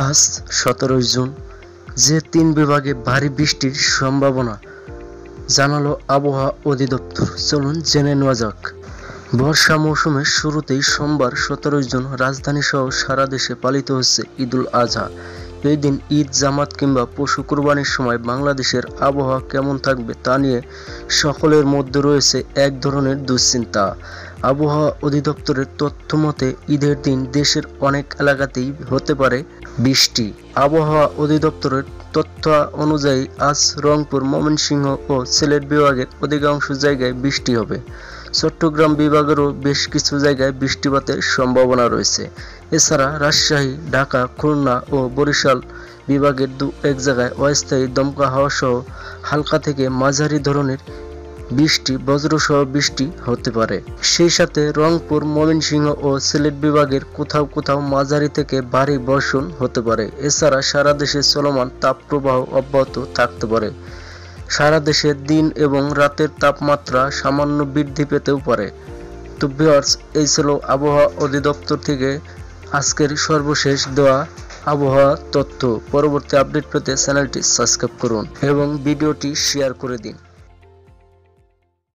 আজ 17 জুন যে 3 বিভাগে ভারী বৃষ্টির সম্ভাবনা জানালো আবহাওয়া অধিদপ্তর। চলুন জেনে নেওয়া যাক। বর্ষা মৌসুমের শুরুতেই সোমবার 17 জুন রাজধানী সহ সারা দেশে পালিত হচ্ছে ঈদুল আজহা। এই দিন ঈদ, জামাত কিংবা পশু কুরবানির সময় বাংলাদেশের আবহাওয়া কেমন থাকবে তা নিয়ে সকলের মধ্যে রয়েছে এক ধরনের দুশ্চিন্তা। আবহাওয়া অধিদপ্তরের তথ্য মতে ঈদের দিন দেশের অনেক এলাকাতেই হতে পারে বৃষ্টি। আবহাওয়া অধিদপ্তরের তথ্য অনুযায়ী আজ রংপুর, ময়মনসিংহ ও সিলেট বিভাগের অধিকাংশ জায়গায় বৃষ্টি হবে। চট্টগ্রাম বিভাগেরও বেশ কিছু জায়গায় বৃষ্টিপাতের সম্ভাবনা রয়েছে। এছাড়া রাজশাহী, ঢাকা, খুলনা ও বরিশাল বিভাগের দু-এক জায়গায় অস্থায়ী দমকা হাওয়া সহ হালকা থেকে মাঝারি ধরনের বৃষ্টি, বজ্রসহ বৃষ্টি হতে পারে। সেই সাথে রংপুর, ময়মনসিংহ ও সিলেট বিভাগের কোথাও কোথাও মাঝারি থেকে ভারী বর্ষণ হতে পারে। এছাড়া সারা দেশে চলমান তাপপ্রবাহ অব্যাহত থাকতে পারে। সারা দেশে দিন এবং রাতের তাপমাত্রা সামান্য বৃদ্ধি পেতেও পারে। তো ভিউয়ার্স, এই ছিল আবহাওয়া অধিদপ্তর থেকে আজকের সর্বশেষ দেওয়া আবহাওয়া তথ্য। পরবর্তী আপডেট পেতে চ্যানেলটি সাবস্ক্রাইব করুন এবং ভিডিওটি শেয়ার করে দিন।